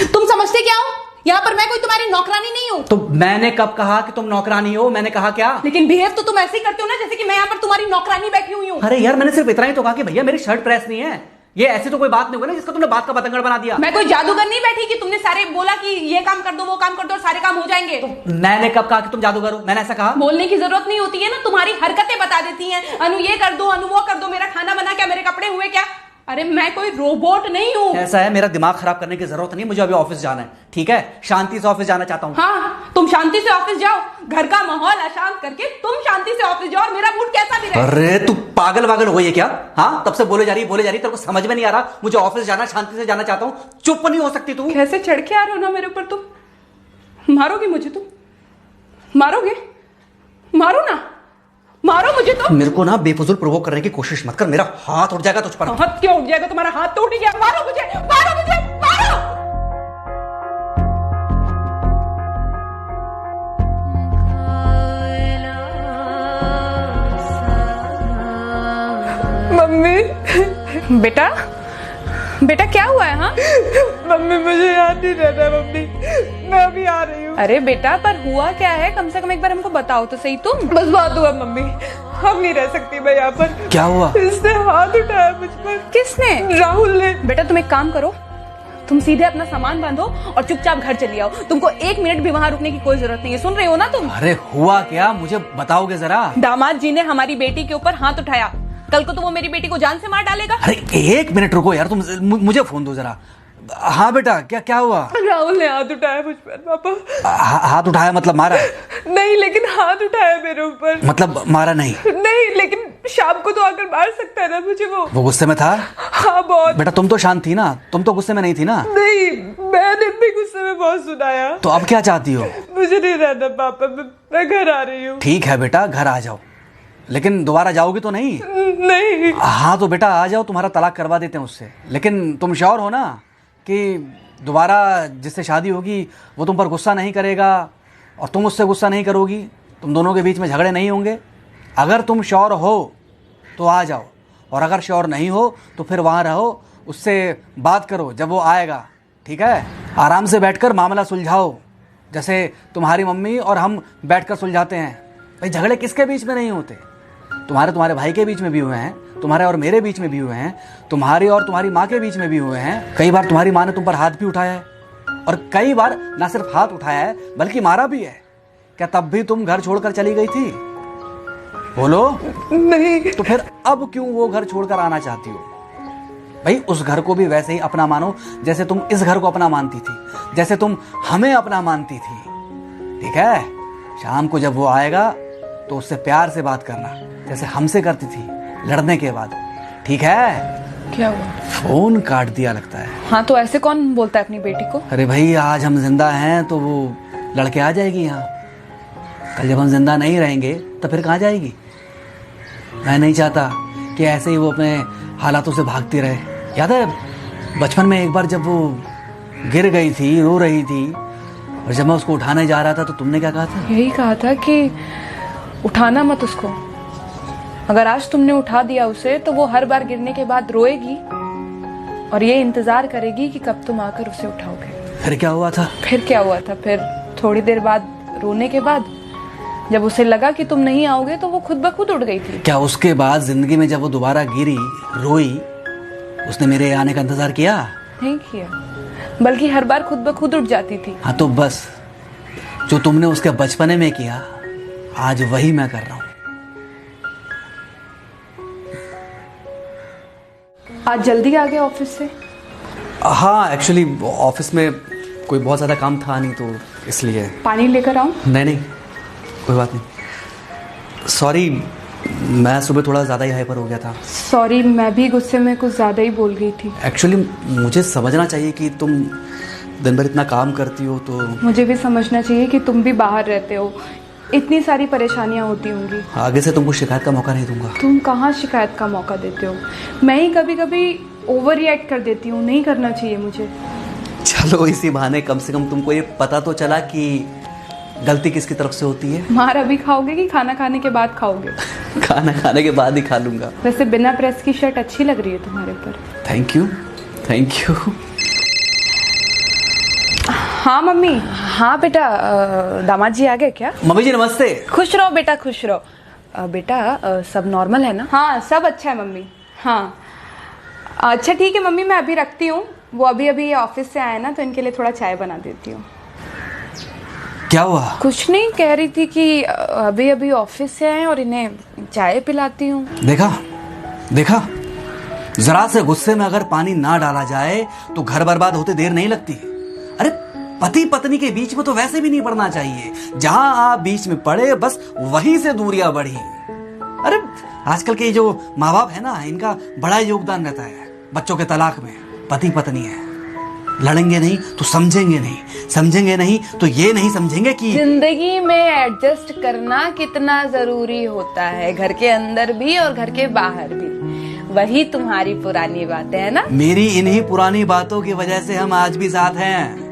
तुम समझते क्या हो? यहाँ पर मैं कोई तुम्हारी नौकरानी नहीं हूँ। तो मैंने कब कहा कि तुम नौकरानी हो? मैंने कहा क्या? लेकिन बिहेव तो तुम ऐसे ही करते हो ना जैसे कि मैं यहाँ पर तुम्हारी नौकरानी बैठी हुई हूँ। अरे यार, मैंने सिर्फ इतना ही तो कहा कि भैया मेरी शर्ट प्रेस नहीं है। ये ऐसी तो कोई बात नहीं हुई ना जिसका तुमने बात का बतंगड़ बना दिया। मैं कोई जादूगर नहीं बैठी कि तुमने सारे बोला कि ये काम कर दो वो काम कर दो और सारे काम हो जाएंगे। मैंने कब कहा कि तुम जादूगर हो? मैंने ऐसा कहा? बोलने की जरूरत नहीं होती है ना, तुम्हारी हरकतें बता देती हैं। अनु ये कर दो, अनु वो कर दो, मेरा खाना बना क्या, मेरे कपड़े हुए क्या। अरे मैं कोई रोबोट नहीं हूँ। ऐसा है, मेरा दिमाग खराब करने की जरूरत नहीं, मुझे अभी ऑफिस जाना है। ठीक है, शांति से ऑफिस जाना चाहता हूँ। हाँ, तुम शांति से ऑफिस जाओ, घर का माहौल अशांत करके तुम शांति से ऑफिस जाओ और मेरा मूड कैसा भी रहे। अरे तू पागल वागल हो गई है क्या? हाँ, तब से बोले जा रही तेरे को समझ में नहीं आ रहा? मुझे ऑफिस जाना, शांति से जाना चाहता हूँ। चुप नहीं हो सकती तू? कैसे चढ़ के आ रहे हो ना मेरे ऊपर तुम। मारोगे मुझे? तुम मारोगे? मारो ना, मारो मुझे। तो मेरे को ना बेफजूल प्रोवोक करने की कोशिश मत कर, मेरा हाथ उठ जाएगा तुझ पर। हाथ क्यों उठ जाएगा? तुम्हारा हाथ तो उठ गया। मारो मुझे, मारो मुझे, मारो। मम्मी। बेटा, बेटा क्या हुआ है? हाँ मम्मी मुझे याद नहीं रहता मम्मी, मैं अभी आ रही हूँ। अरे बेटा, पर हुआ क्या है? कम से कम एक बार हमको बताओ तो सही। तुम बस बात हुआ मम्मी, हम नहीं रह सकती मैं यहाँ पर। क्या हुआ? इसने हाथ उठाया मुझ पर। किसने? राहुल ने। बेटा तुम एक काम करो, तुम सीधे अपना सामान बांधो और चुपचाप घर चली आओ। तुमको एक मिनट भी वहाँ रुकने की कोई जरूरत नहीं है। सुन रहे हो ना तुम? अरे हुआ क्या, मुझे बताओगे जरा? दामाद जी ने हमारी बेटी के ऊपर हाथ उठाया। कल को तो वो मेरी बेटी को जान से मार डालेगा। अरे एक मिनट रुको यार, तुम मुझे फोन दो जरा। हाँ बेटा, क्या हुआ? राहुल ने हाथ उठाया मुझ पर पापा। हाथ उठाया मतलब मारा? नहीं, लेकिन हाथ उठाया मेरे ऊपर। मतलब मारा नहीं? नहीं, लेकिन शाम को तो आकर मार सकता है ना मुझे वो गुस्से में था? हाँ बहुत। बेटा तुम तो शांत थी ना, तुम तो गुस्से में नहीं थी ना? नहीं, मैंने भी गुस्से में बहुत सुनाया। तो अब क्या चाहती हो? मुझे नहीं रहना पापा, मैं घर आ रही हूँ। ठीक है बेटा, घर आ जाओ, लेकिन दोबारा जाओगी तो नहीं? नहीं। हाँ तो बेटा आ जाओ, तुम्हारा तलाक करवा देते हैं उससे। लेकिन तुम श्योर हो ना कि दोबारा जिससे शादी होगी वो तुम पर गुस्सा नहीं करेगा और तुम उससे गुस्सा नहीं करोगी? तुम दोनों के बीच में झगड़े नहीं होंगे? अगर तुम श्योर हो तो आ जाओ, और अगर श्योर नहीं हो तो फिर वहाँ रहो, उससे बात करो जब वो आएगा। ठीक है, आराम से बैठकर मामला सुलझाओ, जैसे तुम्हारी मम्मी और हम बैठकर सुलझाते हैं। भाई झगड़े किसके बीच में नहीं होते? तुम्हारे भाई के बीच में भी हुए हैं, तुम्हारे और मेरे बीच में भी हुए हैं, तुम्हारी और तुम्हारी माँ के बीच में भी हुए हैं। कई बार तुम्हारी माँ ने तुम पर हाथ भी उठाया है, और कई बार ना सिर्फ हाथ उठाया है बल्कि मारा भी है। क्या तब भी तुम घर छोड़कर चली गई थी? बोलो। नहीं। तो फिर अब क्यों वो घर छोड़कर आना चाहती हो? भाई उस घर को भी वैसे ही अपना मानो जैसे तुम इस घर को अपना मानती थी, जैसे तुम हमें अपना मानती थी। ठीक है, शाम को जब वो आएगा तो उससे प्यार से बात करना, जैसे हमसे करती थी लड़ने के बाद। ठीक है? क्या हुआ? फोन काट दिया लगता है। हाँ तो ऐसे कौन बोलता है अपनी बेटी को? अरे भाई आज हम जिंदा हैं तो वो लड़के आ जाएगी यहाँ, कल जब हम जिंदा नहीं रहेंगे तो फिर कहाँ जाएगी? मैं नहीं चाहता कि ऐसे ही वो अपने हालातों से भागती रहे। याद है बचपन में एक बार जब वो गिर गई थी, रो रही थी, और जब मैं उसको उठाने जा रहा था तो तुमने क्या कहा था? यही कहा था कि उठाना मत उसको। अगर आज तुमने उठा दिया उसे तो वो हर बार गिरने के बाद रोएगी और ये इंतजार करेगी कि कब तुम आकर उसे उठाओगे। फिर क्या हुआ था? फिर क्या हुआ था? फिर थोड़ी देर बाद रोने के बाद जब उसे लगा कि तुम नहीं आओगे तो वो खुद ब खुद उठ गई थी। क्या उसके बाद जिंदगी में जब वो दोबारा गिरी, रोई, उसने मेरे आने का इंतजार किया? नहीं किया, बल्कि हर बार खुद ब खुद उठ जाती थी। हाँ तो बस जो तुमने उसके बचपने में किया आज वही मैं कर रहा हूँ। आज जल्दी आ गए ऑफिस से? हाँ एक्चुअली ऑफिस में कोई बहुत ज़्यादा काम था नहीं तो इसलिए। पानी लेकर आऊं? नहीं कोई बात नहीं। सॉरी, मैं सुबह थोड़ा ज़्यादा ही हाइपर हो गया था। सॉरी, मैं भी गुस्से में कुछ ज़्यादा ही बोल गई थी। एक्चुअली मुझे समझना चाहिए कि तुम दिन भर इतना काम करती हो तो मुझे भी समझना चाहिए कि तुम भी बाहर रहते हो, इतनी सारी परेशानियां होती होंगी। आगे से तुमको शिकायत का मौका नहीं दूंगा। तुम कहाँ शिकायत का मौका देते हो? मैं ही कभी कभी ओवर रिएक्ट कर देती हूँ, नहीं करना चाहिए मुझे। चलो इसी बहाने कम से कम तुमको ये पता तो चला कि गलती किसकी तरफ से होती है। मार अभी खाओगे कि खाना खाने के बाद खाओगे? खाना खाने के बाद ही खा लूंगा। वैसे बिना प्रेस की शर्ट अच्छी लग रही है तुम्हारे पर। Thank you. हाँ मम्मी। हाँ बेटा, दामाद जी आ गए क्या? मम्मी जी नमस्ते। खुश रहो बेटा, खुश रहो। बेटा सब नॉर्मल है ना? हाँ सब अच्छा है मम्मी। हाँ अच्छा ठीक है मम्मी, मैं अभी रखती हूँ। वो अभी अभी ऑफिस से आए ना, तो इनके लिए थोड़ा चाय बना देती हूँ। क्या हुआ? कुछ नहीं, कह रही थी कि अभी अभी ऑफिस से आए और इन्हें चाय पिलाती हूँ। देखा देखा, जरा से गुस्से में अगर पानी ना डाला जाए तो घर बर्बाद होते देर नहीं लगती। अरे पति पत्नी के बीच में तो वैसे भी नहीं पड़ना चाहिए। जहां आप बीच में पड़े बस वहीं से दूरियां बढ़ी। अरे आजकल के जो माँ बाप है ना, इनका बड़ा योगदान रहता है बच्चों के तलाक में। पति पत्नी है, लड़ेंगे नहीं तो समझेंगे नहीं, समझेंगे नहीं तो ये नहीं समझेंगे कि जिंदगी में एडजस्ट करना कितना जरूरी होता है, घर के अंदर भी और घर के बाहर भी। वही तुम्हारी पुरानी बातें है ना। मेरी इन्हीं पुरानी बातों की वजह से हम आज भी साथ हैं।